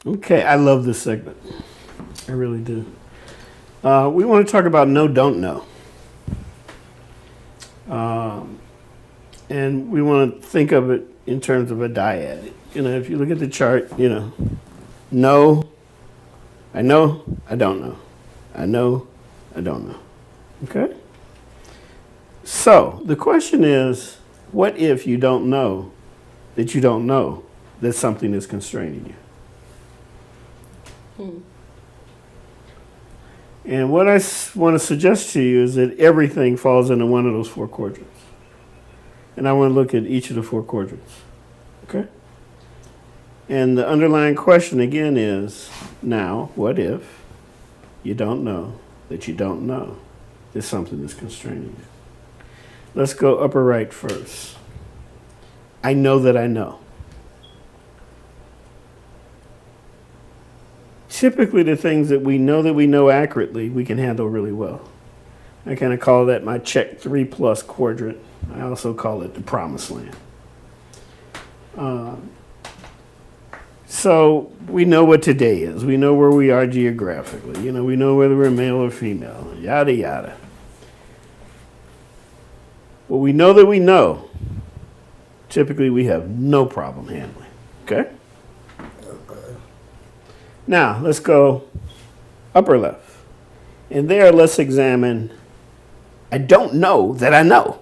Okay, I love this segment. I really do. We want to talk about no, don't know. And we want to think of it in terms of a dyad. If you look at the chart, no, I know, I don't know. I know, I don't know. Okay? So the question is, what if you don't know that something is constraining you? And what I want to suggest to you is that everything falls into one of those four quadrants. And I want to look at each of the four quadrants. Okay? And the underlying question again is, now, what if you don't know that something is constraining you? Let's go upper right first. I know that I know. Typically, the things that we know accurately, we can handle really well. I kind of call that my check 3+ quadrant. I also call it the promised land. So we know what today is. We know where we are geographically. We know whether we're male or female, yada, yada. What we know that we know, typically we have no problem handling. Okay? Now, let's go upper left. And there, let's examine, I don't know that I know.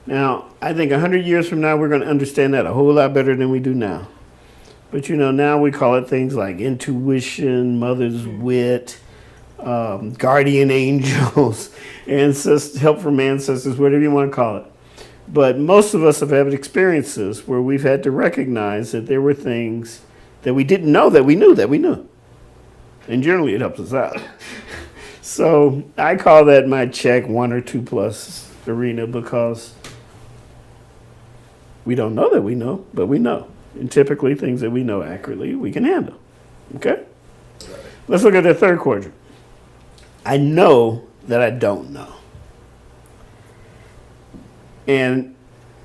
Now, I think 100 years from now, we're going to understand that a whole lot better than we do now. But, now we call it things like intuition, mother's wit, guardian angels, help from ancestors, whatever you want to call it. But most of us have had experiences where we've had to recognize that there were things that we didn't know that we knew. And generally it helps us out. So I call that my check 1 or 2+ arena, because we don't know that we know, but we know. And typically things that we know accurately, we can handle. Okay? Let's look at the third quadrant. I know that I don't know. And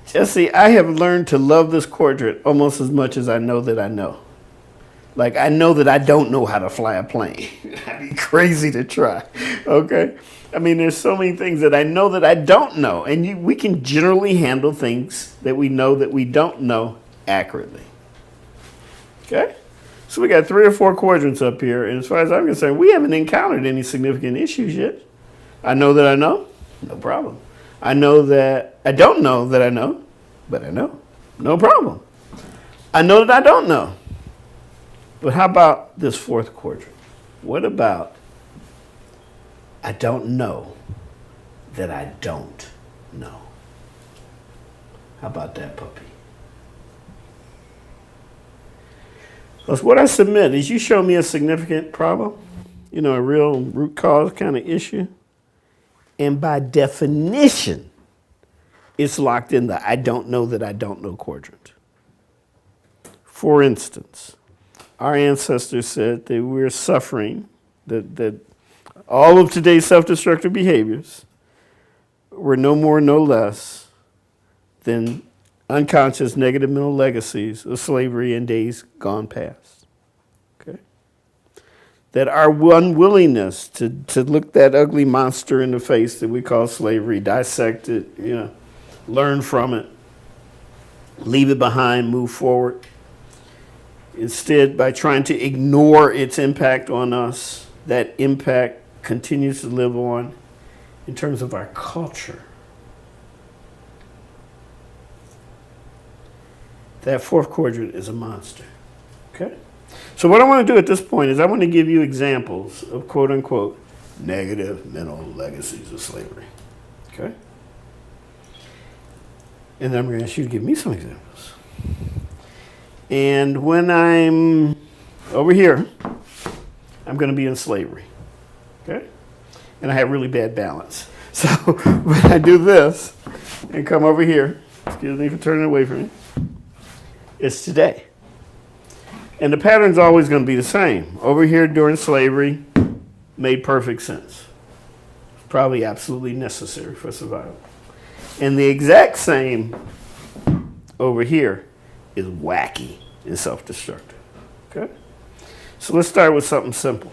Jesse, I have learned to love this quadrant almost as much as I know that I know. Like, I know that I don't know how to fly a plane. I'd be crazy to try. Okay? I mean, there's so many things that I know that I don't know. And we can generally handle things that we know that we don't know accurately. Okay? So we got 3 or 4 quadrants up here. And as far as I'm concerned, we haven't encountered any significant issues yet. I know that I know. No problem. I know that I don't know that I know. But I know. No problem. I know that I don't know. But how about this fourth quadrant? What about I don't know that I don't know? How about that, puppy? Because what I submit is you show me a significant problem, a real root cause kind of issue, and by definition, it's locked in the I don't know that I don't know quadrant. For instance, our ancestors said that we're suffering, that all of today's self-destructive behaviors were no more, no less than unconscious negative mental legacies of slavery in days gone past. Okay? That our unwillingness to look that ugly monster in the face that we call slavery, dissect it, learn from it, leave it behind, move forward. Instead, by trying to ignore its impact on us, that impact continues to live on in terms of our culture. That fourth quadrant is a monster. Okay? So what I want to do at this point is I want to give you examples of quote unquote negative mental legacies of slavery. Okay? And then I'm going to ask you to give me some examples. And when I'm over here, I'm going to be in slavery. Okay? And I have really bad balance. So when I do this and come over here, excuse me for turning away from me, it's today. And the pattern's always going to be the same. Over here during slavery made perfect sense. Probably absolutely necessary for survival. And the exact same over here is wacky and self-destructive. Okay? So let's start with something simple.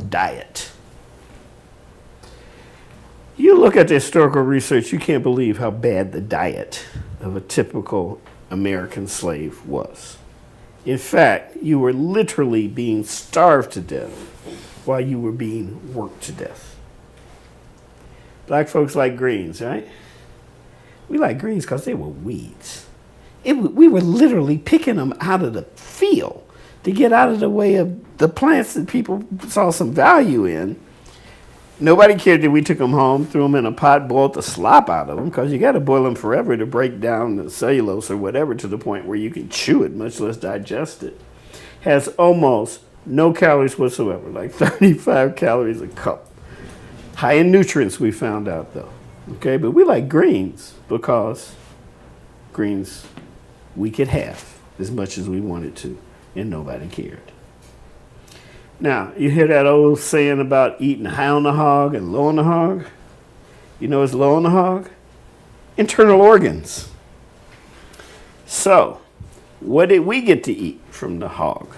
Diet. You look at the historical research, you can't believe how bad the diet of a typical American slave was. In fact, you were literally being starved to death while you were being worked to death. Black folks like greens, right? We like greens because they were weeds. We were literally picking them out of the field to get out of the way of the plants that people saw some value in. Nobody cared that we took them home, threw them in a pot, boiled the slop out of them, because you got to boil them forever to break down the cellulose or whatever to the point where you can chew it, much less digest it. Has almost no calories whatsoever, like 35 calories a cup. High in nutrients, we found out, though. Okay, but we like greens because greens we could have as much as we wanted to, and nobody cared. Now, you hear that old saying about eating high on the hog and low on the hog? You know what's low on the hog? Internal organs. So, what did we get to eat from the hog?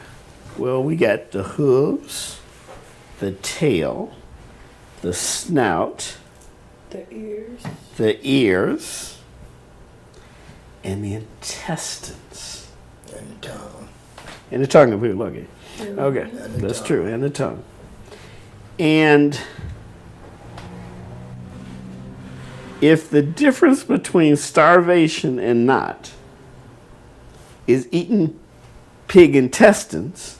Well, we got the hooves, the tail, the snout, the ears, and the intestines. And the tongue. And the tongue, if we were lucky. Okay, that's true, and the tongue. And if the difference between starvation and not is eating pig intestines,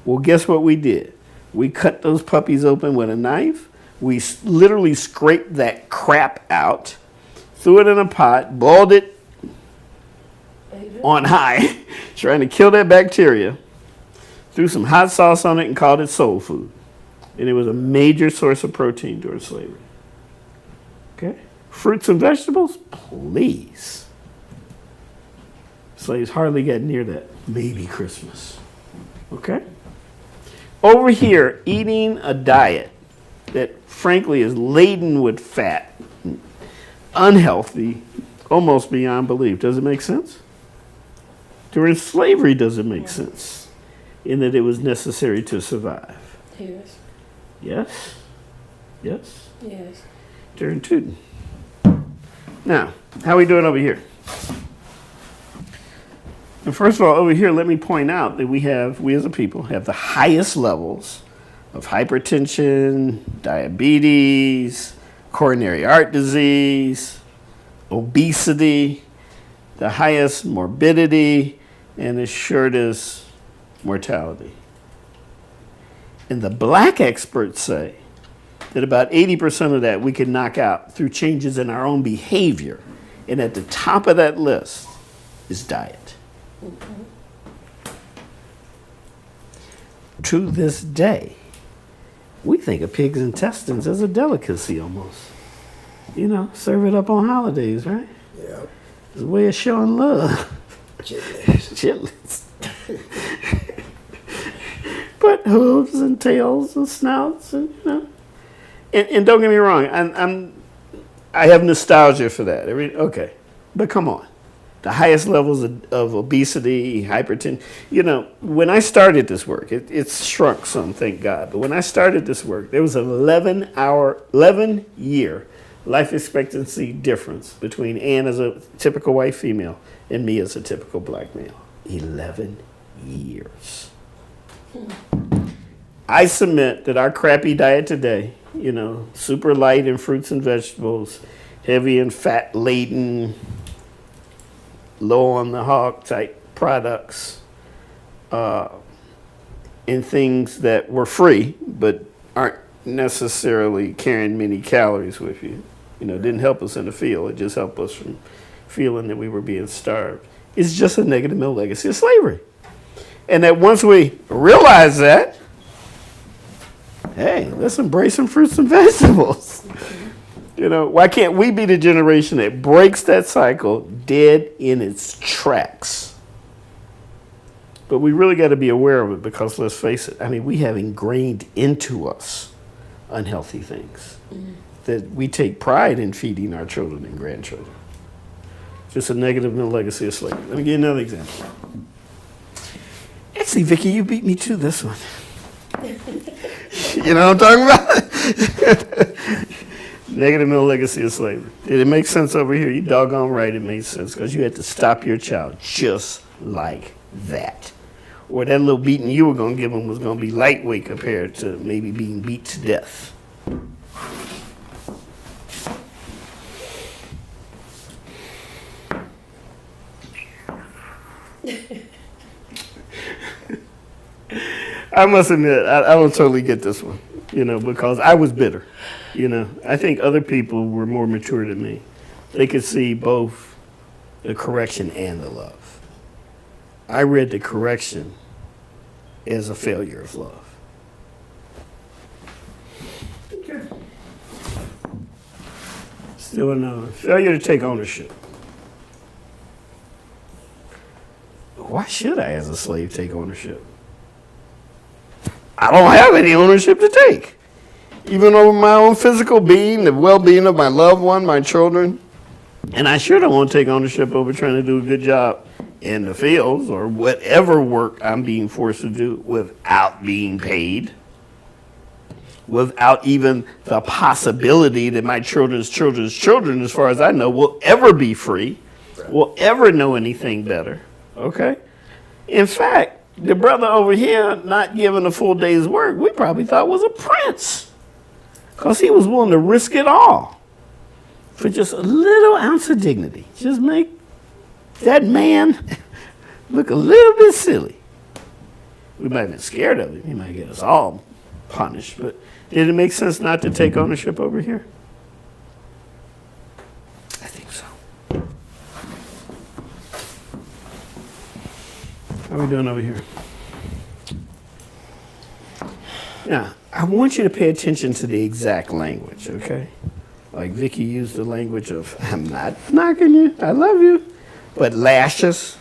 well, guess what we did? We cut those puppies open with a knife. We literally scraped that crap out, threw it in a pot, boiled it on high, trying to kill that bacteria. Threw some hot sauce on it and called it soul food. And it was a major source of protein during slavery. Okay? Fruits and vegetables? Please. Slaves hardly got near that. Maybe Christmas. Okay? Over here, eating a diet that frankly is laden with fat, unhealthy, almost beyond belief. Does it make sense? During slavery, does it make sense? In that it was necessary to survive. Yes. Yes? Yes? Yes. During Tootin. Now, how are we doing over here? And first of all, over here, let me point out that we as a people, have the highest levels of hypertension, diabetes, coronary heart disease, obesity, the highest morbidity, and the shortest mortality. And the black experts say that about 80% of that we can knock out through changes in our own behavior. And at the top of that list is diet. Mm-hmm. To this day, we think of pig's intestines as a delicacy almost. You know, serve it up on holidays, right? Yeah. It's a way of showing love. Chitlins. But hooves and tails and snouts and, you know. And don't get me wrong, I have nostalgia for that. Okay, but come on. The highest levels of obesity, hypertension. You know, when I started this work, it's shrunk some, thank God. But when I started this work, there was an 11-year life expectancy difference between Ann as a typical white female and me as a typical black male. 11 years. I submit that our crappy diet today, you know, super light in fruits and vegetables, heavy in fat laden, low on the hog type products, and things that were free but aren't necessarily carrying many calories with you. You know, it didn't help us in the field. It just helped us from feeling that we were being starved. It's just a negative middle legacy of slavery. And that once we realize that, hey, let's embrace some fruits and vegetables. You know, why can't we be the generation that breaks that cycle dead in its tracks? But we really got to be aware of it because, let's face it, I mean, we have ingrained into us unhealthy things that we take pride in feeding our children and grandchildren. It's a negative mental legacy of slavery. Let me give you another example. Actually, Vicky, you beat me to this one. You know what I'm talking about? Negative mental legacy of slavery. Did it make sense over here? You doggone right it made sense, because you had to stop your child just like that. Or that little beating you were going to give him was going to be lightweight compared to maybe being beat to death. I must admit, I don't totally get this one, because I was bitter. I think other people were more mature than me. They could see both the correction and the love. I read the correction as a failure of love. Okay. Still another. Failure to take ownership. Why should I, as a slave, take ownership? I don't have any ownership to take. Even over my own physical being, the well-being of my loved one, my children. And I sure don't want to take ownership over trying to do a good job in the fields or whatever work I'm being forced to do without being paid, without even the possibility that my children's children's children, as far as I know, will ever be free, will ever know anything better. Okay? In fact, the brother over here not given a full day's work, we probably thought was a prince, because he was willing to risk it all for just a little ounce of dignity. Just make that man look a little bit silly. We might have been scared of him. He might get us all punished. But did it make sense not to take ownership over here? I think so. How are we doing over here? Now, I want you to pay attention to the exact language, okay? Like Vicky used the language of, I'm not knocking you, I love you, but lashes.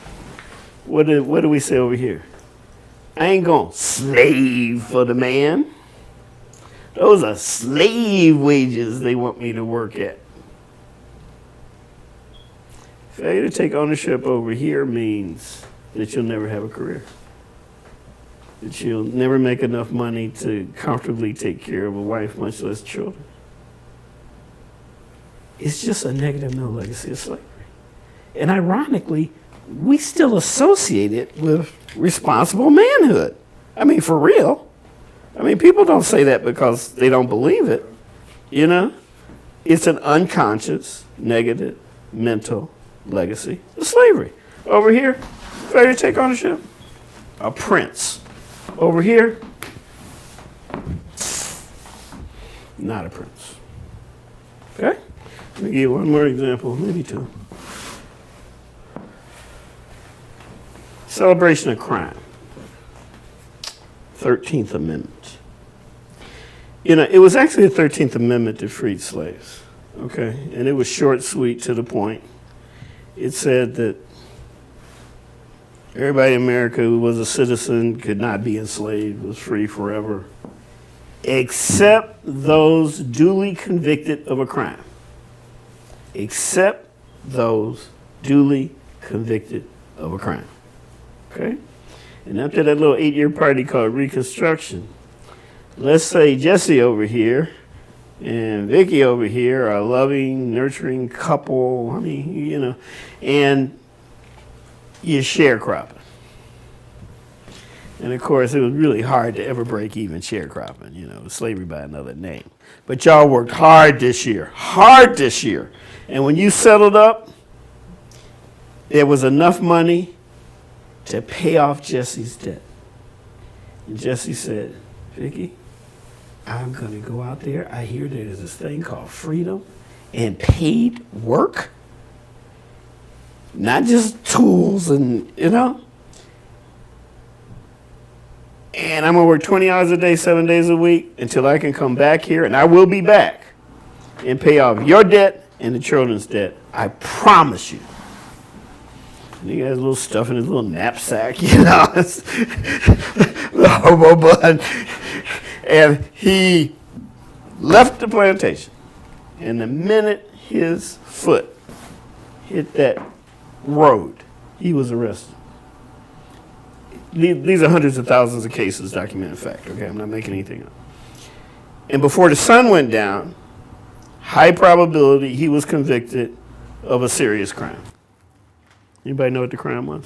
What do we say over here? I ain't gonna slave for the man. Those are slave wages they want me to work at. Failure to take ownership over here means that you'll never have a career. That you'll never make enough money to comfortably take care of a wife, much less children. It's just a negative mental legacy of slavery. And ironically, we still associate it with responsible manhood. I mean, for real. I mean, people don't say that because they don't believe it. It's an unconscious, negative, mental legacy of slavery. Over here, failure to take ownership, a prince. Over here, not a prince. Okay? Let me give you one more example, maybe two. Celebration of crime. 13th Amendment. It was actually the 13th Amendment that freed slaves. Okay? And it was short, sweet, to the point. It said that everybody in America who was a citizen could not be enslaved, was free forever, except those duly convicted of a crime. Except those duly convicted of a crime. Okay? And after that little 8-year party called Reconstruction, let's say Jesse over here and Vicky over here are a loving, nurturing couple. And you're sharecropping. And of course, it was really hard to ever break even sharecropping, slavery by another name. But y'all worked hard this year. And when you settled up, there was enough money to pay off Jesse's debt. And Jesse said, Vicky, I'm going to go out there. I hear there's this thing called freedom and paid work. Not just tools and. And I'm going to work 20 hours a day, 7 days a week until I can come back here, and I will be back and pay off your debt and the children's debt. I promise you. And he has a little stuff in his little knapsack, the hobo bun. And he left the plantation. And the minute his foot hit that road, he was arrested. These are hundreds of thousands of cases, documented fact. Okay, I'm not making anything up. And before the sun went down, high probability he was convicted of a serious crime. Anybody know what the crime was?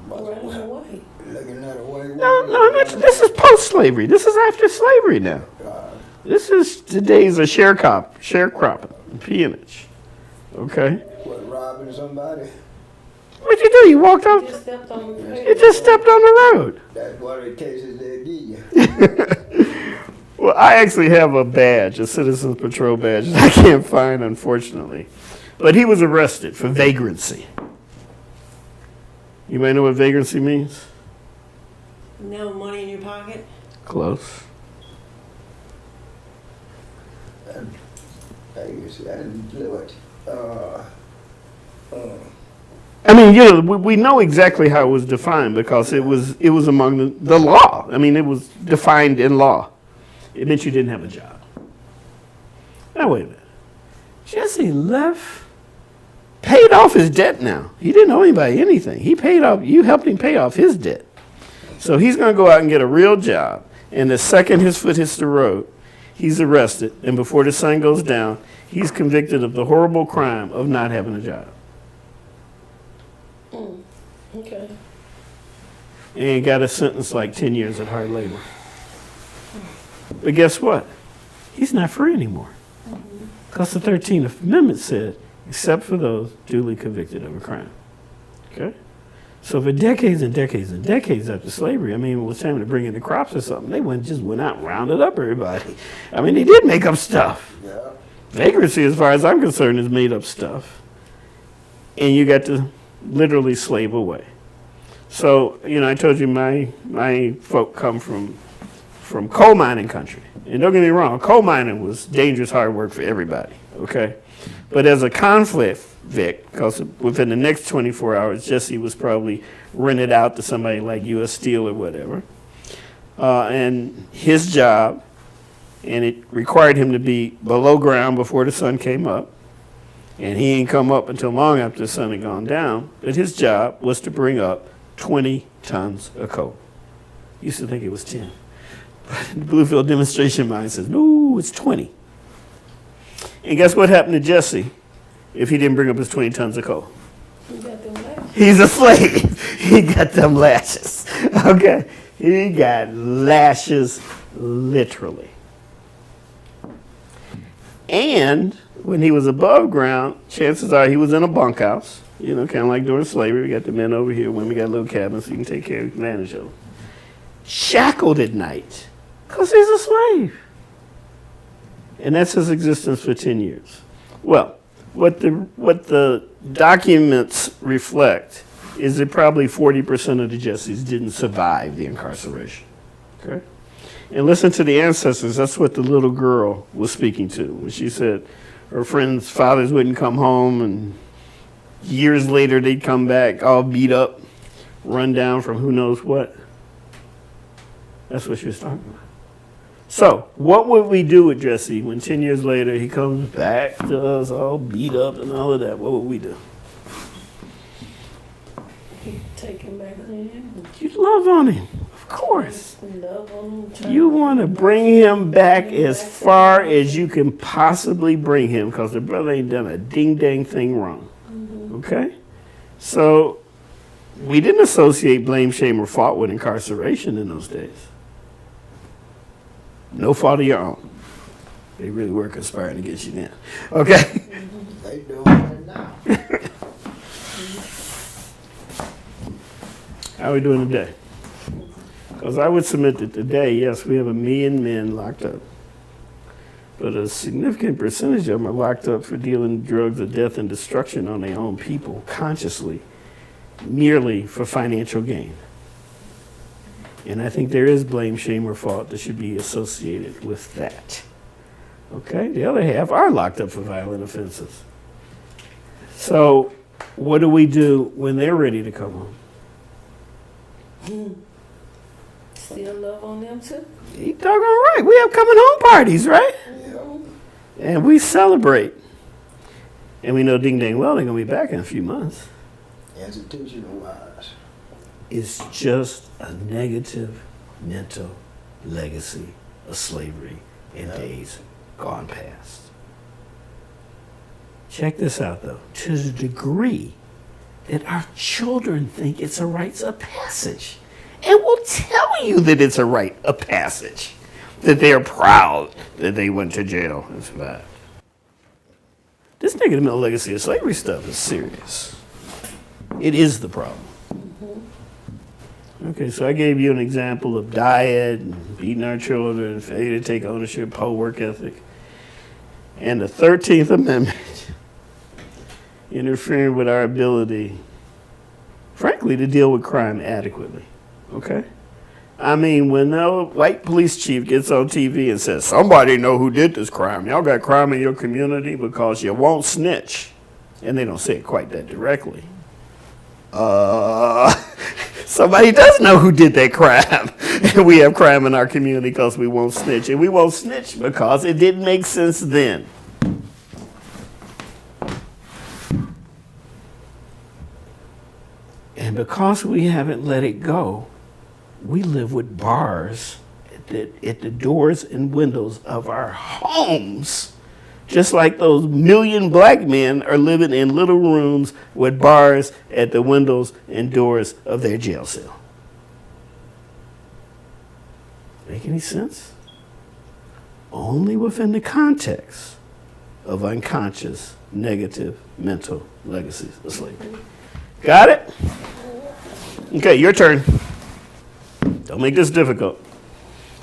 Running away. Looking at a white No, this is post-slavery. This is after slavery now. This is today's a sharecropping, peonage. Okay? What, robbing somebody? What'd you do? You walked off? You just stepped on the You just stepped on the road. That's one of the cases they give you. Well, I actually have a badge, a Citizens Patrol badge, that I can't find, unfortunately. But he was arrested for vagrancy. You may know what vagrancy means? No money in your pocket. Close. I didn't do it. I mean, you know, we know exactly how it was defined because it was among the law. I mean, it was defined in law. It meant you didn't have a job. Now, wait a minute. Jesse left, paid off his debt now. He didn't owe anybody anything. He paid off, you helped him pay off his debt. So he's going to go out and get a real job. And the second his foot hits the road, he's arrested. And before the sun goes down, he's convicted of the horrible crime of not having a job. Okay. And got a sentence like 10 years at hard labor. But guess what? He's not free anymore. Because the 13th Amendment said, except for those duly convicted of a crime. Okay? So for decades and decades and decades after slavery, I mean, it was time to bring in the crops or something, they just went out and rounded up everybody. I mean, they did make up stuff. Yeah. Vagrancy, as far as I'm concerned, is made up stuff. And you got to literally slave away. So, you know, I told you my folk come from coal mining country. And don't get me wrong, coal mining was dangerous, hard work for everybody, okay? But as a conflict vic, because within the next 24 hours, Jesse was probably rented out to somebody like U.S. Steel or whatever. And his job, and it required him to be below ground before the sun came up. And he ain't come up until long after the sun had gone down. But his job was to bring up 20 tons of coal. Used to think it was 10. But the Bluefield demonstration mine says, no, it's 20. And guess what happened to Jesse if he didn't bring up his 20 tons of coal? You got them lashes. He's a slave. He got them lashes. Okay? He got lashes, literally. And when he was above ground, chances are he was in a bunkhouse. You know, kind of like during slavery. We got the men over here, women got little cabins so you can take advantage of them. Shackled at night because he's a slave. And that's his existence for 10 years. Well, what the documents reflect is that probably 40% of the Jessies didn't survive the incarceration. Okay? And listen to the ancestors. That's what the little girl was speaking to when she said her friends' fathers wouldn't come home, and years later they'd come back all beat up, run down from who knows what. That's what she was talking about. So, what would we do with Jesse when 10 years later he comes back to us all beat up and all of that? What would we do? You take him back in. You'd love on him, of course. Love on him. You want to bring him back as far as you can possibly bring him because the brother ain't done a ding-dang thing wrong. Okay? So, we didn't associate blame, shame, or fault with incarceration in those days. No fault of your own. They really were conspiring against you then. Okay? They doing it now. How are we doing today? Because I would submit that today, yes, we have 1 million men locked up. But a significant percentage of them are locked up for dealing drugs of death and destruction on their own people, consciously, merely for financial gain. And I think there is blame, shame, or fault that should be associated with that. Okay? The other half are locked up for violent offenses. So, what do we do when they're ready to come home? Still love on them too. You doggone right. We have coming home parties, right? Yeah. And we celebrate. And we know ding dang well they're going to be back in a few months. Institutional wise. It's just a negative mental legacy of slavery in days gone past. Check this out, though. To the degree that our children think it's a rites of passage, and will tell you that it's a rite of passage, that they're proud that they went to jail and survived. This negative mental legacy of slavery stuff is serious. It is the problem. Okay, so I gave you an example of diet, and beating our children, failure to take ownership, poor work ethic. And the 13th Amendment interfering with our ability, frankly, to deal with crime adequately. Okay? I mean, when the white police chief gets on TV and says, somebody know who did this crime. Y'all got crime in your community because you won't snitch. And they don't say it quite that directly. Somebody does know who did that crime. And we have crime in our community because we won't snitch. And we won't snitch because it didn't make sense then. And because we haven't let it go, we live with bars at the doors and windows of our homes. Just like those million black men are living in little rooms with bars at the windows and doors of their jail cell. Make any sense? Only within the context of unconscious, negative mental legacies of slavery. Got it? Okay, your turn. Don't make this difficult.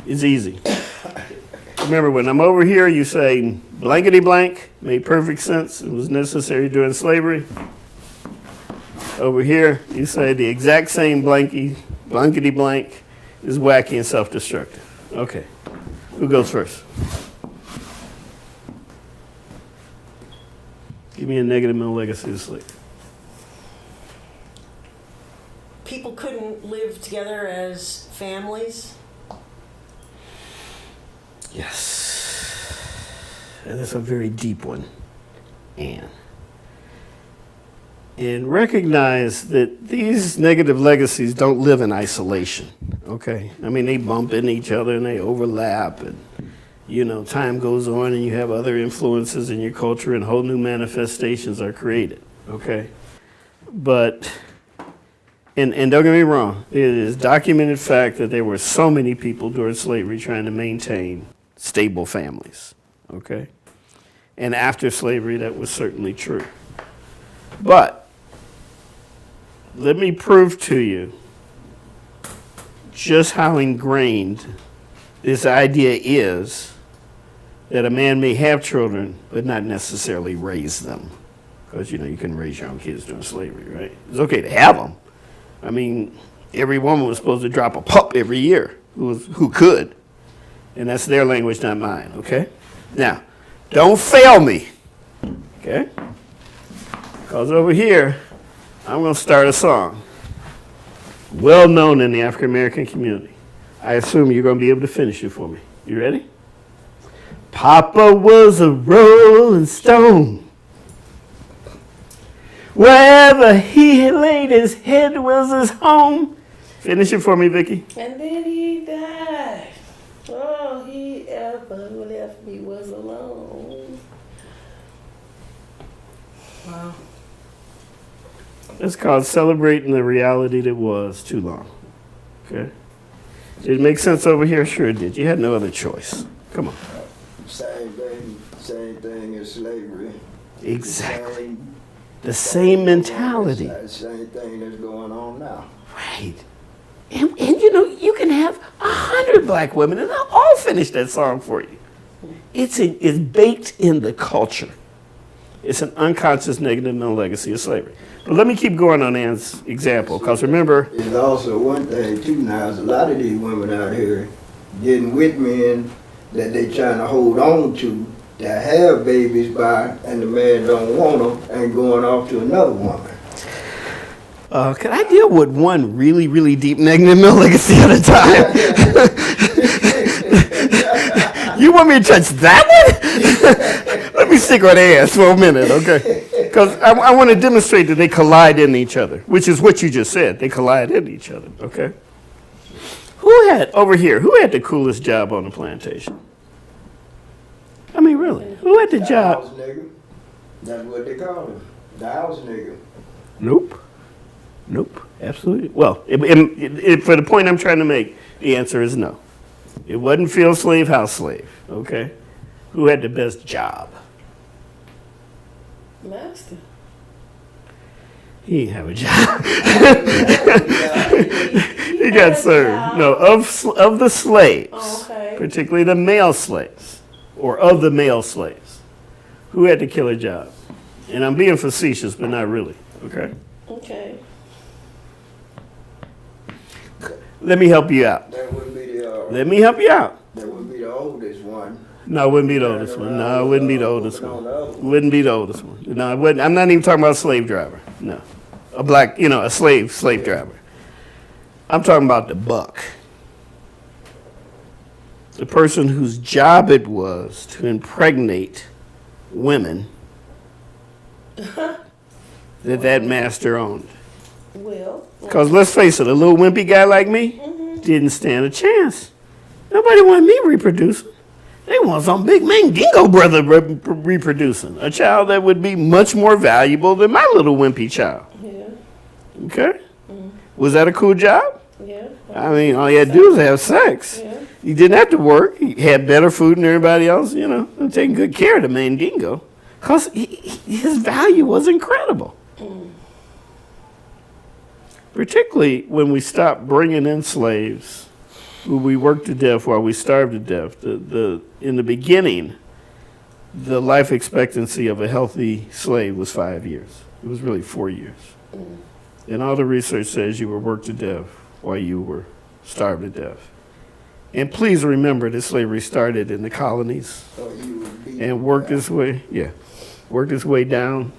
It's easy. Remember, when I'm over here, you say blankety blank, made perfect sense, it was necessary during slavery. Over here, you say the exact same blankety blank is wacky and self-destructive. Okay, who goes first? Give me a negative mental legacy of slavery. People couldn't live together as families. Yes. And it's a very deep one, Anne. And recognize that these negative legacies don't live in isolation, okay? I mean, they bump into each other and they overlap, and, you know, time goes on and you have other influences in your culture and whole new manifestations are created, okay? But, and don't get me wrong, it is documented fact that there were so many people during slavery trying to maintain stable families, okay? And after slavery, that was certainly true. But let me prove to you just how ingrained this idea is that a man may have children, but not necessarily raise them. Because, you know, you couldn't raise your own kids during slavery, right? It's okay to have them. I mean, every woman was supposed to drop a pup every year who could. And that's their language, not mine, okay? Now, don't fail me, okay? Because over here, I'm going to start a song. Well known in the African American community. I assume you're going to be able to finish it for me. You ready? Papa was a rolling stone. Wherever he laid his head was his home. Finish it for me, Vicky. And then he died. All he ever left me was alone. Wow. It's called Celebrating the Reality That Was Too Long. Okay? Did it make sense over here? Sure it did. You had no other choice. Come on. Same thing as slavery. Exactly. The same mentality. Same thing that's going on now. Right. And you know, you can have 100 black women and they'll all finish that song for you. It's baked in the culture. It's an unconscious negative mental legacy of slavery. But let me keep going on Ann's example, because remember... It's also one thing, too, now, is a lot of these women out here getting with men that they trying to hold on to have babies by, and the man don't want them, and going off to another woman. Can I deal with one really, really deep negative mental legacy at a time? You want me to touch that one? Let me stick on Ann's for a minute, okay? Because I want to demonstrate that they collide in each other, which is what you just said. They collide in each other, okay? Who had the coolest job on the plantation? I mean, really, who had the The job? house nigga. That's what they call him. The house nigga. Nope. Absolutely. Well, for the point I'm trying to make, the answer is no. It wasn't field slave, house slave, okay? Who had the best job? Master. He didn't have a job. He got served. No, of the slaves, Oh, okay. particularly the male slaves, or of the male slaves, who had the killer job? And I'm being facetious, but not really, okay? Okay. Let me help you out. That would be the. Let me help you out. That would be the oldest one. No, it wouldn't be the oldest one. No, it wouldn't be the oldest Moving on one. the other one. Wouldn't be the oldest one. No, it wouldn't. I'm not even talking about a slave driver. No. A black, a slave driver. I'm talking about the buck. The person whose job it was to impregnate women that master owned. Well. Because let's face it, a little wimpy guy like me didn't stand a chance. Nobody wanted me reproducing. They want some big Mandingo brother reproducing. A child that would be much more valuable than my little wimpy child. Yeah. Okay? Was that a cool job? Yeah. I mean, all you had to do was have sex. Yeah. You didn't have to work. He had better food than everybody else, and taking good care of the Mandingo. Because his value was incredible. Particularly when we stopped bringing in slaves who we worked to death while we starved to death. In the beginning, the life expectancy of a healthy slave was 5 years. It was really 4 years. And all the research says you were worked to death while you were starved to death. And please remember that slavery started in the colonies So you would be. and worked its way down.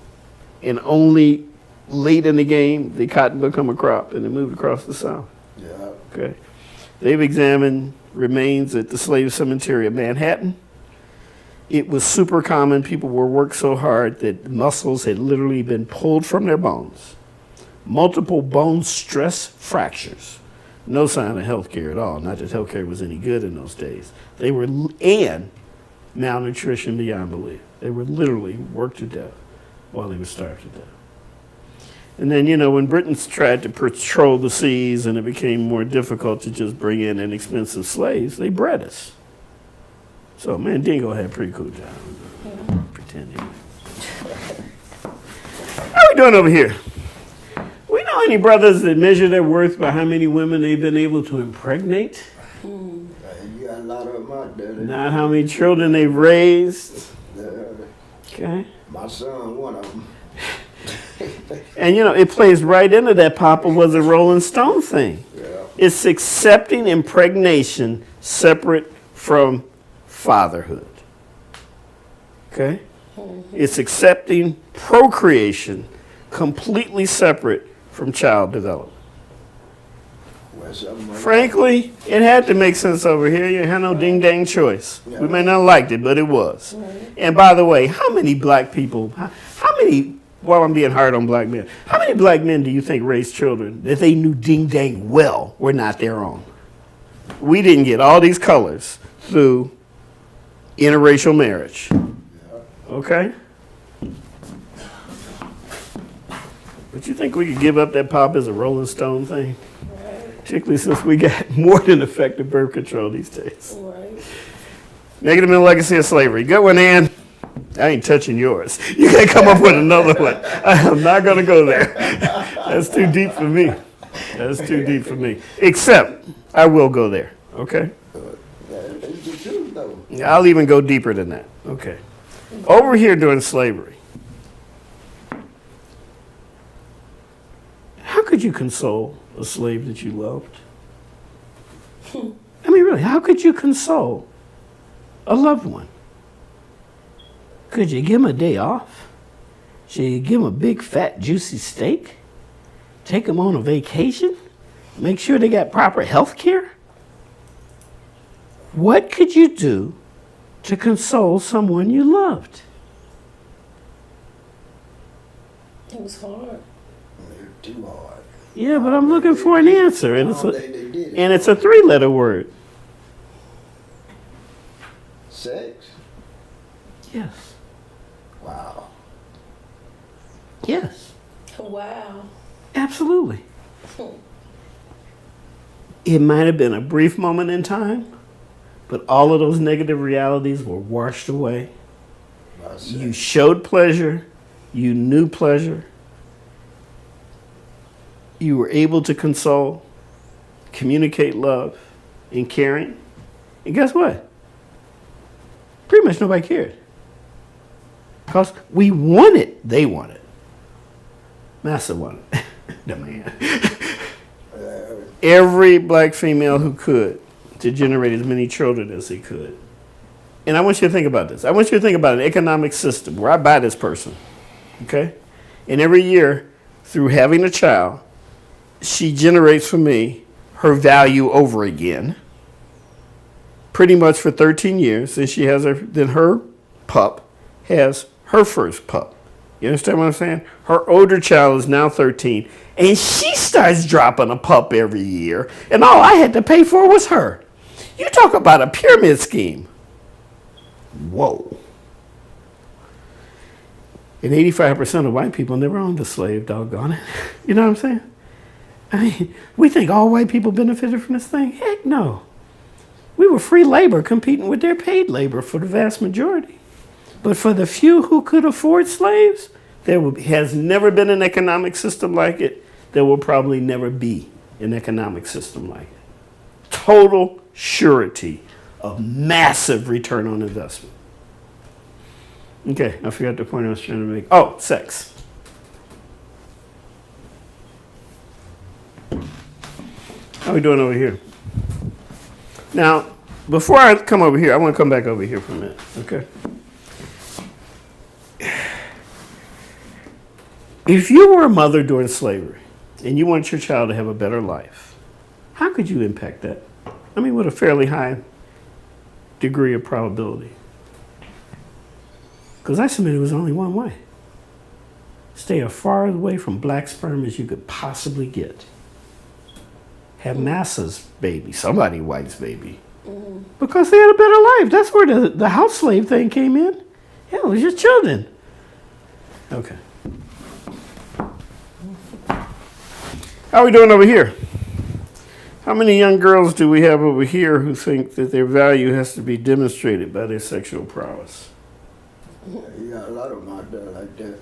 And only late in the game, the cotton become a crop and it moved across the South. Yeah. Okay. They've examined remains at the slave cemetery of Manhattan. It was super common. People were worked so hard that muscles had literally been pulled from their bones. Multiple bone stress fractures. No sign of health care at all. Not that health care was any good in those days. And malnutrition beyond belief. They were literally worked to death while they were starved to death. And then, when Britain tried to patrol the seas and it became more difficult to just bring in inexpensive slaves, they bred us. So Mandingo had a pretty cool job. Pretending. How we doing over here? We know any brothers that measure their worth by how many women they've been able to impregnate? You got a lot of them out there. Not how many children they've raised. Okay. My son, one of them. And it plays right into that Papa was a Rolling Stone thing. Yeah. It's accepting impregnation separate from fatherhood. Okay? It's accepting procreation completely separate from child development. Well, something like Frankly, it had to make sense over here. You had no ding-dang choice. We may not have liked it, but it was. And by the way, how many black people, while I'm being hard on black men, how many black men do you think raised children that they knew ding-dang well were not their own? We didn't get all these colors through interracial marriage. Okay? But you think we could give up that pop as a Rolling Stone thing? Particularly since we got more than effective birth control these days. Right. Negative mental legacy of slavery. Good one, Ann. I ain't touching yours. You gotta come up with another one. I am not gonna go there. That's too deep for me. That's too deep for me. Except I will go there. Okay? that. It's the truth, though. I'll even go deeper than that. Okay. Over here during slavery, how could you console a slave that you loved? I mean, really, how could you console a loved one? Could you give him a day off? Should you give him a big, fat, juicy steak? Take them on a vacation? Make sure they got proper health care? What could you do to console someone you loved? It was hard. They're too hard. Yeah, but I'm looking for an answer, I and it's don't a, think they did it. and it's a 3-letter word. Sex? Yes. Wow. Yes. Wow. Absolutely. It might have been a brief moment in time, but all of those negative realities were washed away. About sex. You showed pleasure. You knew pleasure. You were able to console, communicate love, and caring. And guess what? Pretty much nobody cared. Because we wanted, they wanted. Massa wanted. The man. Every black female who could to generate as many children as he could. And I want you to think about this. I want you to think about an economic system where I buy this person, okay? And every year, through having a child, she generates for me her value over again, pretty much for 13 years. Then she has then her pup has her first pup. You understand what I'm saying? Her older child is now 13, and she starts dropping a pup every year, and all I had to pay for was her. You talk about a pyramid scheme. Whoa. And 85% of white people never owned a slave, doggone it. You know what I'm saying? I mean, we think all white people benefited from this thing. Heck no. We were free labor competing with their paid labor for the vast majority. But for the few who could afford slaves, has never been an economic system like it. There will probably never be an economic system like it. Total surety of massive return on investment. Okay, I forgot the point I was trying to make. Oh, sex. How are we doing over here? Now, before I come over here, I want to come back over here for a minute, okay? If you were a mother during slavery and you want your child to have a better life, how could you impact that? I mean, with a fairly high degree of probability. Because I submit it was only one way. Stay as far away from black sperm as you could possibly get. Have Massa's baby, somebody white's baby. Because they had a better life. That's where the house slave thing came in. Yeah, it was your children. Okay. How are we doing over here? How many young girls do we have over here who think that their value has to be demonstrated by their sexual prowess? Yeah, you got a lot of them out there like that.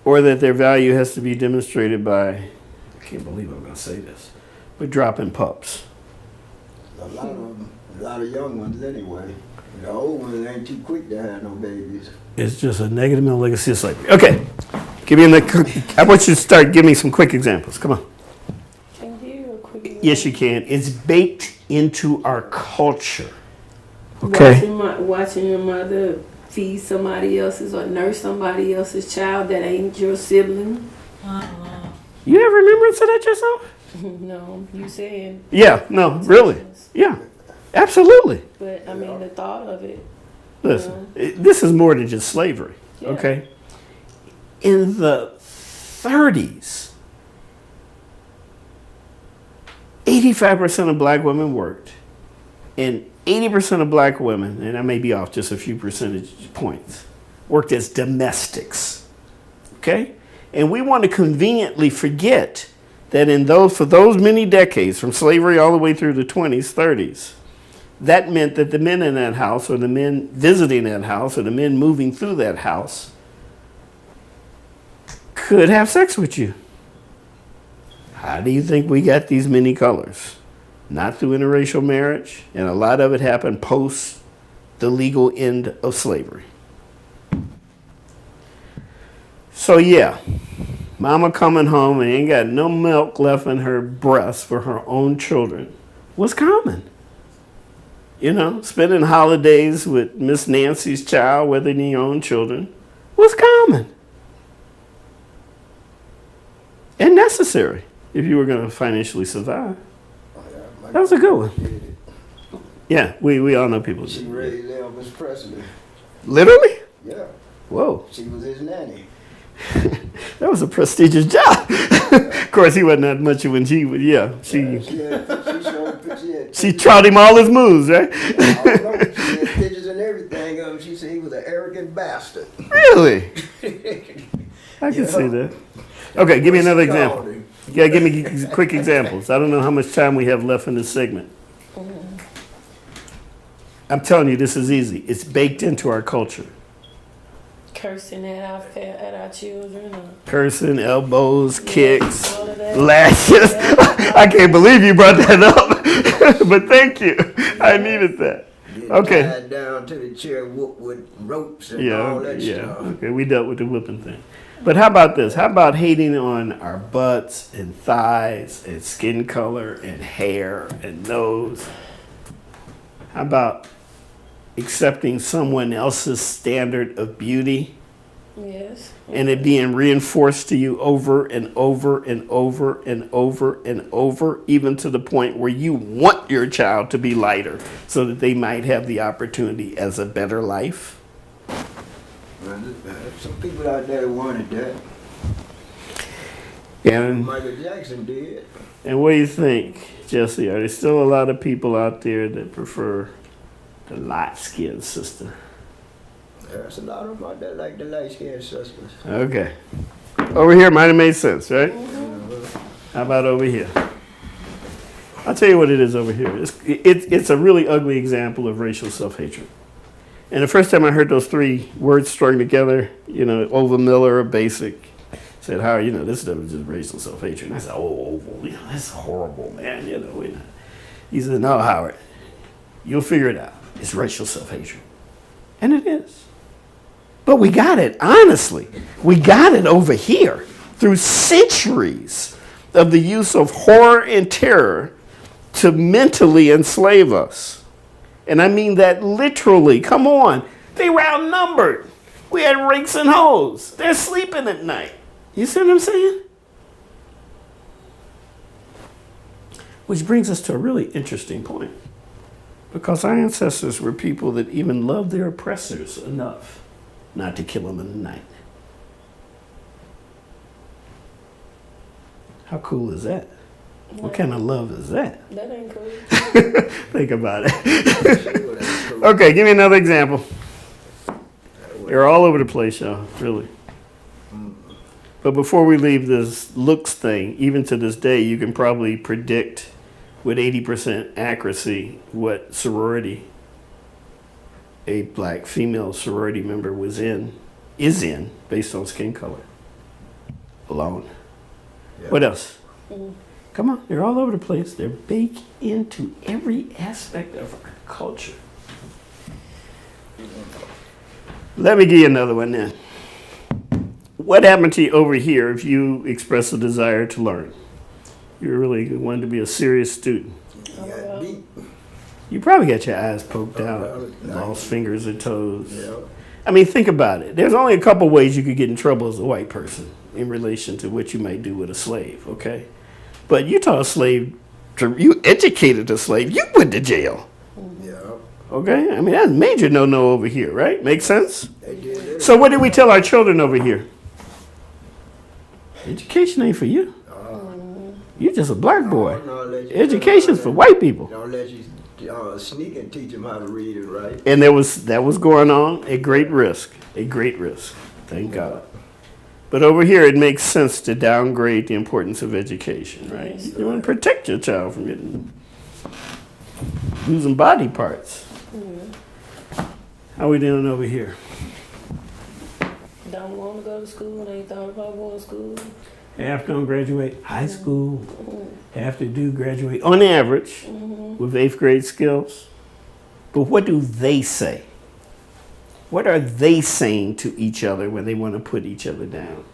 Or that their value has to be demonstrated by, I can't believe I'm going to say this, but dropping pups. A lot of them, a lot of young ones anyway. The old ones ain't too quick to have no babies. It's just a negative mental legacy of slavery. Okay, give me I want you to start giving me some quick examples. Come on. Can you a quick Yes, you can. It's baked into our culture. Okay. Watching your mother feed somebody else's or nurse somebody else's child that ain't your sibling. You have remembrance of that yourself? No, you saying. Yeah, no, really. Yeah, absolutely. But I mean, the thought of it. Listen, this is more than just slavery, Yeah. okay? In the 30s, 85% of black women worked, and 80% of black women, and I may be off just a few percentage points, worked as domestics, okay? And we want to conveniently forget that for those many decades, from slavery all the way through the 20s, 30s, that meant that the men in that house, or the men visiting that house, or the men moving through that house could have sex with you. How do you think we got these many colors? Not through interracial marriage, and a lot of it happened post the legal end of slavery. So yeah, mama coming home and ain't got no milk left in her breast for her own children was common. You know, spending holidays with Miss Nancy's child, whether than your own children, was common. And necessary if you were going to financially survive. That was a good one. Yeah, we all know people. She raised Elvis Presley. Literally? Yeah, Whoa. she was his nanny. That was a prestigious job. Of course, he wasn't that much when she would. Yeah, She showed she taught him all his moves, right? she had pictures and everything of him. She said he was an arrogant bastard. Really? I can see that. Okay, give me another example. Yeah, give me quick examples. I don't know how much time we have left in this segment. I'm telling you, this is easy. It's baked into our culture. Cursing at our children. Cursing, elbows, kicks, All of that. lashes. I can't believe you brought that up. But thank you. I needed that. Getting Okay. tied down to the chair with ropes and Yeah, all that yeah. stuff. Okay, we dealt with the whipping thing. But how about this? How about hating on our butts and thighs and skin color and hair and nose? How about accepting someone else's standard of beauty Yes. and it being reinforced to you over and over and over and over and over, even to the point where you want your child to be lighter so that they might have the opportunity as a better life? Some people out there wanted that. And Michael Jackson did. And what do you think, Jesse? Are there still a lot of people out there that prefer the light-skinned sister? There's a lot of them out there like the light-skinned sisters. Okay. Over here might have made sense, right? How about over here? I'll tell you what it is over here. It's a really ugly example of racial self-hatred. And the first time I heard those three words strung together, Ova Miller, a basic, said, "How this stuff is just racial self-hatred." And I said, "Oh, Ova, that's horrible, man." He said, "No, Howard, you'll figure it out. It's racial self-hatred." And it is. But we got it, honestly. We got it over here through centuries of the use of horror and terror to mentally enslave us. And I mean that literally. Come on. They were outnumbered. We had rakes and hoes. They're sleeping at night. You see what I'm saying? Which brings us to a really interesting point. Because our ancestors were people that even loved their oppressors enough not to kill them in the night. How cool is that? What kind of love is that? That ain't cool. Think about it. Okay, give me another example. They're all over the place, y'all, really. But before we leave this looks thing, even to this day, you can probably predict with 80% accuracy what sorority a black female sorority member is in, based on skin color alone. Yeah. What else? Come on, they're all over the place. They're baked into every aspect of our culture. Let me give you another one then. What happened to you over here if you express a desire to learn? You really wanted to be a serious student. You got beat. You probably got your eyes poked out, lost fingers and toes. Yeah. I mean, think about it. There's only a couple ways you could get in trouble as a white person in relation to what you might do with a slave, okay? But you taught a slave, you educated a slave, you went to jail, Yeah. okay? I mean, that's a major no-no over here, right? Make sense? They did it. So what did we tell our children over here? Education ain't for you. You're just a black boy. Education's for white people. Don't let you sneak and teach them how to read and write. And that was going on at great risk, thank God. But over here, it makes sense to downgrade the importance of education, right? Yes. You want to protect your child from losing body parts. How we doing over here? Don't want to go to school. Ain't thought about going to school. Half don't graduate high school. Half to do graduate on average with 8th grade skills. But what do they say? What are they saying to each other when they want to put each other down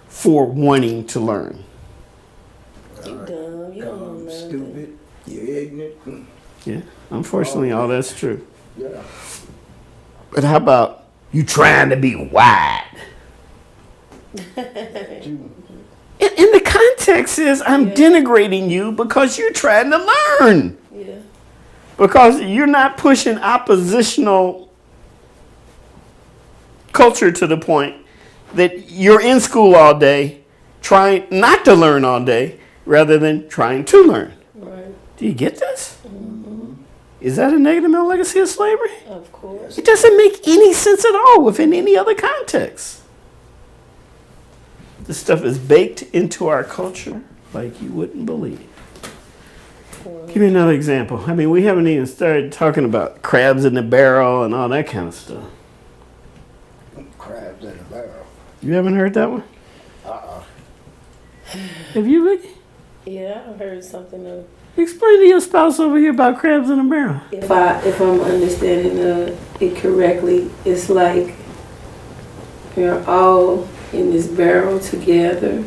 for wanting to learn? You dumb. You don't know nothing. Stupid. You're ignorant. Yeah, unfortunately, all that's true. Yeah. But how about you trying to be wide? And the context is I'm denigrating you because you're trying to learn. Yeah. Because you're not pushing oppositional culture to the point that you're in school all day trying not to learn all day rather than trying to learn. Right. Do you get this? Is that a negative mental legacy of slavery? Of course. It doesn't make any sense at all within any other context. This stuff is baked into our culture like you wouldn't believe. Give me another example. I mean, we haven't even started talking about crabs in the barrel and all that kind of stuff. Crabs in a barrel. You haven't heard that one? Have you, Vicky? Yeah, I heard something of. Explain to your spouse over here about crabs in a barrel. If I'm understanding it correctly, it's like you're all in this barrel together,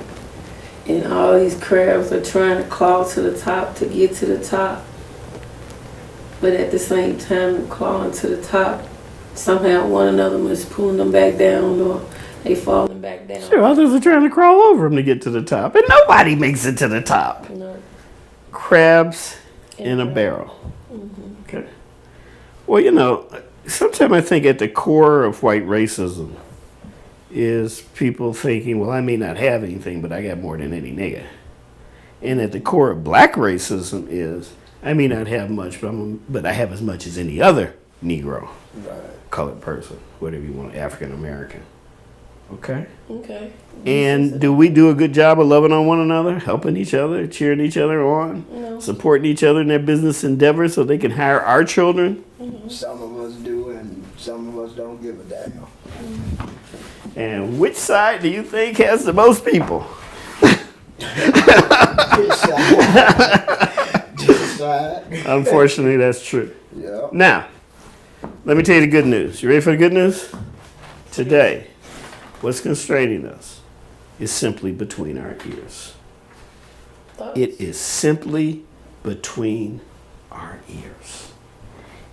and all these crabs are trying to claw to the top to get to the top. But at the same time, clawing to the top, somehow one another must pulling them back down, or they falling back down. Sure, others are trying to crawl over them to get to the top, and nobody makes it to the top. No. Crabs in a barrel. Okay. Well, you know, sometimes I think at the core of white racism is people thinking, well, I may not have anything, but I got more than any nigga. And at the core of black racism is, I may not have much, but I have as much as any other Negro, colored person, whatever you want, African American. Okay? Okay. And do we do a good job of loving on one another, helping each other, cheering each other on, No. supporting each other in their business endeavors so they can hire our children? Some of us do, and some of us don't give a damn. And which side do you think has the most people? Decide. Unfortunately, that's true. Yeah. Now, let me tell you the good news. You ready for the good news? Today, what's constraining us is simply between our ears. Thoughts? It is simply between our ears.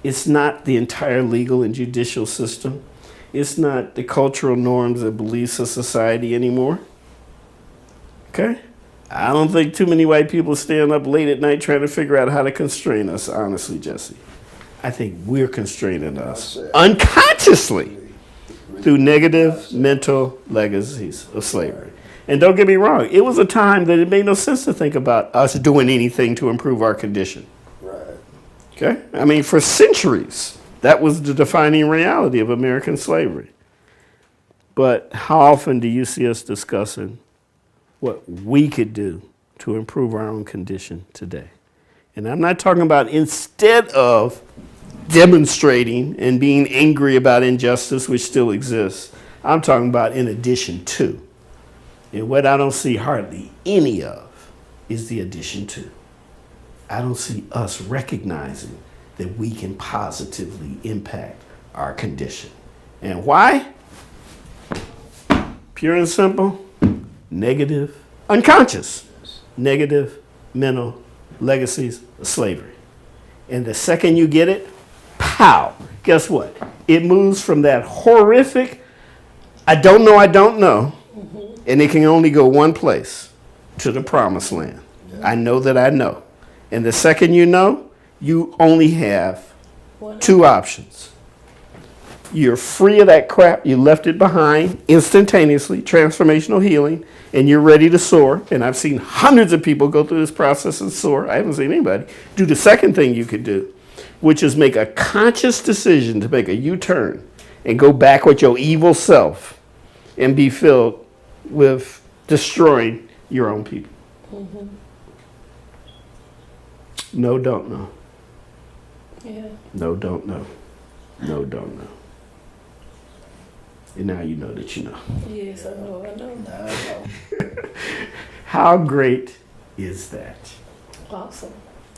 It's not the entire legal and judicial system. It's not the cultural norms and beliefs of society anymore. Okay? I don't think too many white people stand up late at night trying to figure out how to constrain us, honestly, Jesse. I think we're constraining us unconsciously through negative mental legacies of slavery. And don't get me wrong, it was a time that it made no sense to think about us doing anything to improve our condition. Right. Okay? I mean, for centuries, that was the defining reality of American slavery. But how often do you see us discussing what we could do to improve our own condition today? And I'm not talking about instead of demonstrating and being angry about injustice, which still exists. I'm talking about in addition to. And what I don't see hardly any of is the addition to. I don't see us recognizing that we can positively impact our condition. And why? Pure and simple, negative, unconscious, negative mental legacies of slavery. And the second you get it, pow, guess what? It moves from that horrific, I don't know, and it can only go one place, to the promised land. I know that I know. And the second you know, you only have two options. You're free of that crap, you left it behind instantaneously, transformational healing, and you're ready to soar. And I've seen hundreds of people go through this process and soar. I haven't seen anybody do the second thing you could do, which is make a conscious decision to make a U-turn and go back with your evil self and be filled with destroying your own people. No, don't know. Yeah. No, don't know. No, don't know. And now you know that you know. Yes, I know. I know. I know. How great is that? Awesome.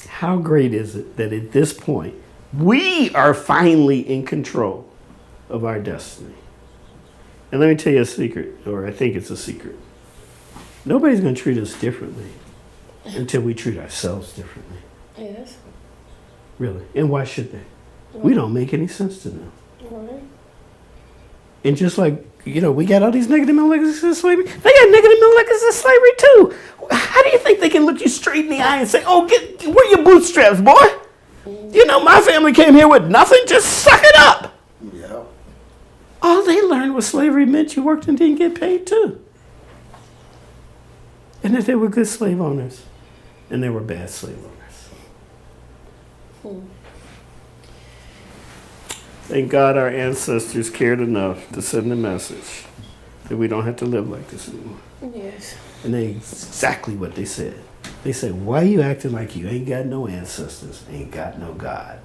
How great is it that at this point, we are finally in control of our destiny? And let me tell you a secret, or I think it's a secret. Nobody's going to treat us differently until we treat ourselves differently. Yes. Really. And why should they? We don't make any sense to them. Right. And just like, you know, we got all these negative mental legacies of slavery, they got negative mental legacies of slavery too. How do you think they can look you straight in the eye and say, oh, where your bootstraps, boy? You know, my family came here with nothing, just suck it up. Yeah. All they learned was slavery meant you worked and didn't get paid too. And that they were good slave owners and they were bad slave owners. Thank God our ancestors cared enough to send a message that we don't have to live like this anymore. Yes. And they exactly what they said. They said, why you acting like you ain't got no ancestors, ain't got no God?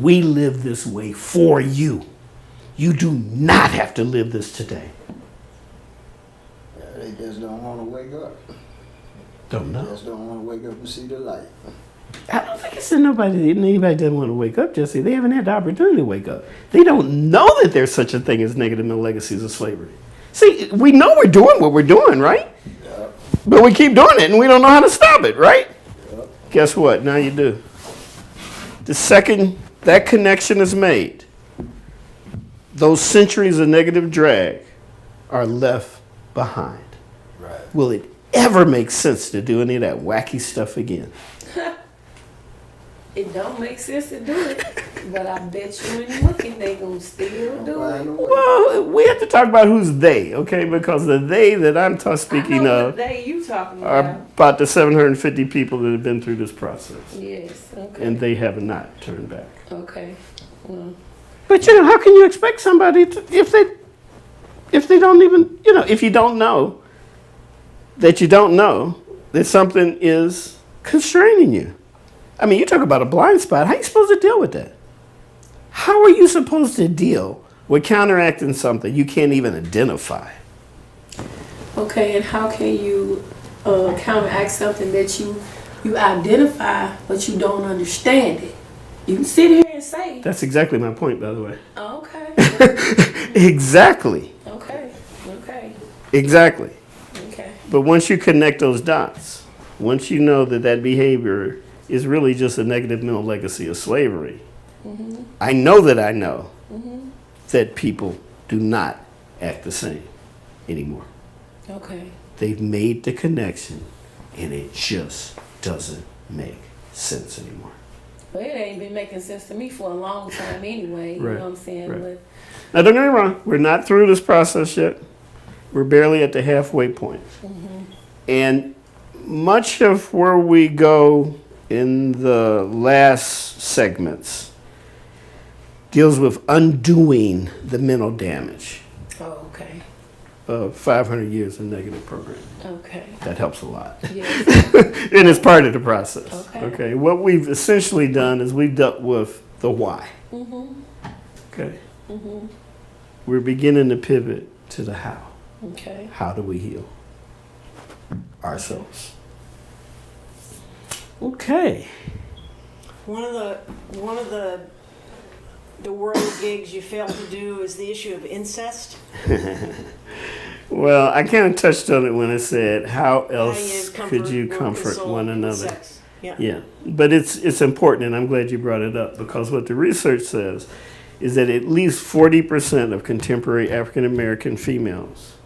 We live this way for you. You do not have to live this today. Yeah, they just don't want to wake up. Don't They know. just don't want to wake up and see the light. I don't think it's that anybody doesn't want to wake up, Jesse. They haven't had the opportunity to wake up. They don't know that there's such a thing as negative mental legacies of slavery. See, we know we're doing what we're doing, right? Yep. But we keep doing it and we don't know how to stop it, right? Yep. Guess what? Now you do. The second that connection is made, those centuries of negative drag are left behind. Right. Will it ever make sense to do any of that wacky stuff again? It don't make sense to do it, but I bet you when looking, they gonna still do Find it. a way. Well, we have to talk about who's they, okay? Because the they that I'm speaking I know of what day you talking are about. about the 750 people that have been through this process. Yes. Okay. And they have not turned back. Okay. Well, But you know, how can you expect somebody to, if they don't even, you know, if you don't know that you don't know that something is constraining you? I mean, you talk about a blind spot. How are you supposed to deal with that? How are you supposed to deal with counteracting something you can't even identify? okay. And how can you counteract something that you identify but you don't understand it? You can sit here and say, That's exactly my point, by the way. oh, okay, Exactly. okay, okay, Exactly. okay. But once you connect those dots, once you know that that behavior is really just a negative mental legacy of slavery, I know that people do not act the same anymore. Okay. They've made the connection and it just doesn't make sense anymore. Well, it ain't been making sense to me for a long time anyway. You Right, know what I'm saying? right. Now, don't get me wrong, we're not through this process yet. We're barely at the halfway point. And much of where we go in the last segments deals with undoing the mental damage But, oh, okay. of 500 years of negative programming. Okay. That helps a lot. Yes. And it's part of the process. Okay. What we've essentially done is we've dealt with the why. Okay. We're beginning to pivot to the how. Okay. How do we heal ourselves? Okay. One of the world gigs you failed to do is the issue of incest. Well, I kind of touched on it when I said, how How else could you or comfort console one with another? sex. Yeah. Yeah, but it's important, and I'm glad you brought it up, because what the research says is that at least 40% of contemporary African American females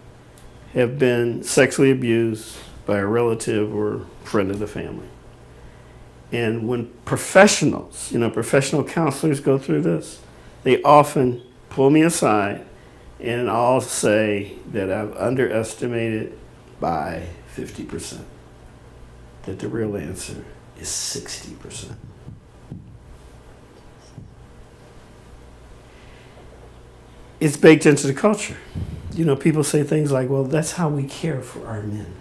have been sexually abused by a relative or friend of the family. And when professionals, professional counselors go through this, they often pull me aside and I'll say that I've underestimated by 50%, that the real answer is 60%. It's baked into the culture. People say things like, well, that's how we care for our men,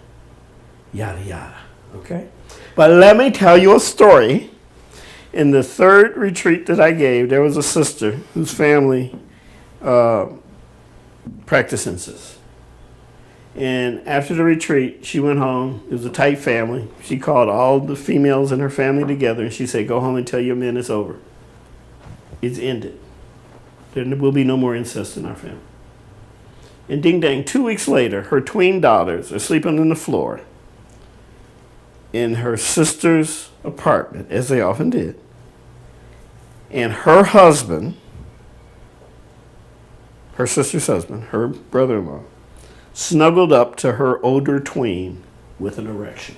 yada, yada, okay? But let me tell you a story. In the third retreat that I gave, there was a sister whose family practiced incest. And after the retreat, she went home. It was a tight family. She called all the females in her family together and she said, go home and tell your men it's over. It's ended. There will be no more incest in our family. And ding dang, 2 weeks later, her twin daughters are sleeping on the floor in her sister's apartment, as they often did. And her husband, her sister's husband, her brother-in-law, snuggled up to her older tween with an erection.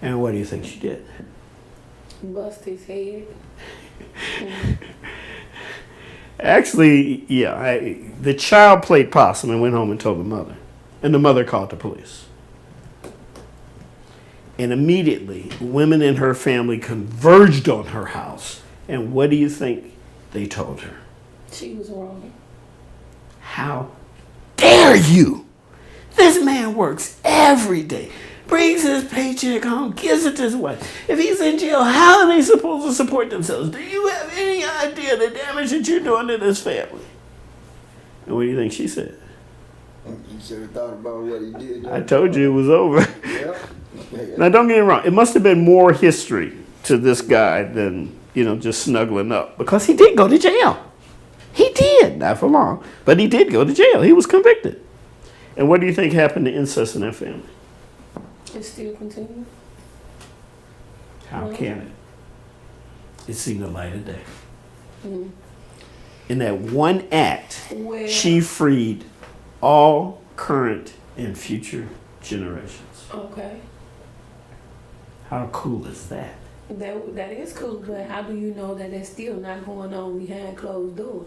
And what do you think she did? Bust his head. Actually, yeah, the child played possum and went home and told the mother. And the mother called the police. And immediately, women in her family converged on her house. And what do you think they told her? She was wrong. How dare you? This man works every day, brings his paycheck home, gives it to his wife. If he's in jail, how are they supposed to support themselves? Do you have any idea the damage that you're doing to this family? And what do you think she said? You should have thought about what he did. I told you it was over. Yep. Now, don't get me wrong. It must have been more history to this guy than, just snuggling up. Because he did go to jail. He did. Not for long. But he did go to jail. He was convicted. And what do you think happened to incest in that family? It still continues. How can it? It's seen the light of day. Mm. In that one act, Well, she freed all current and future generations. okay. How cool is that? That is cool, but how do you know that it's still not going on behind closed doors?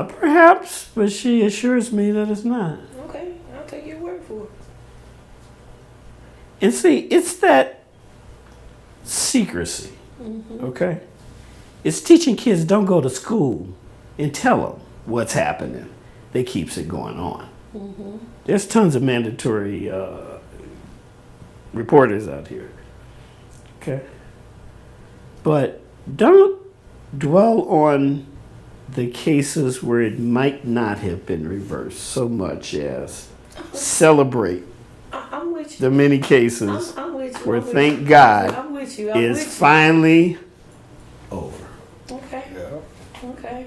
Perhaps, but she assures me that it's not. Okay, I'll take your word for it. And see, it's that secrecy, okay? It's teaching kids don't go to school and tell them what's happening. That keeps it going on. There's tons of mandatory reporters out here, okay? But don't dwell on the cases where it might not have been reversed so much as celebrate I'm with the you. many cases I'm with you. where, I'm with thank you. God, I'm with you. I'm is with finally over. you. Okay. Yeah. Okay.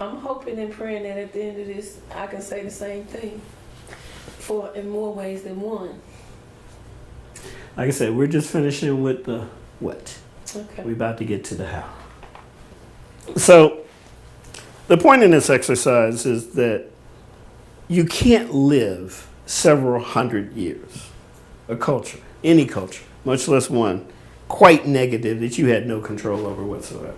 I'm hoping and praying that at the end of this, I can say the same thing in more ways than one. Like I said, we're just finishing with the what. Okay. We're about to get to the how. So, the point in this exercise is that you can't live several hundred years, a culture, any culture, much less one quite negative that you had no control over whatsoever,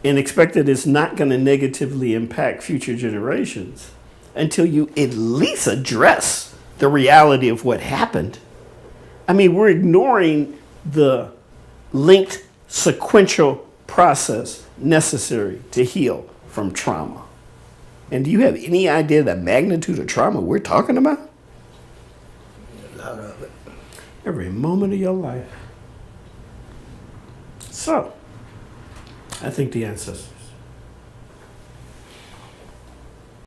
and expect that it's not going to negatively impact future generations until you at least address the reality of what happened. I mean, we're ignoring the linked sequential process necessary to heal from trauma. And do you have any idea the magnitude of trauma we're talking about? A lot of it. Every moment of your life. So, I think the answer's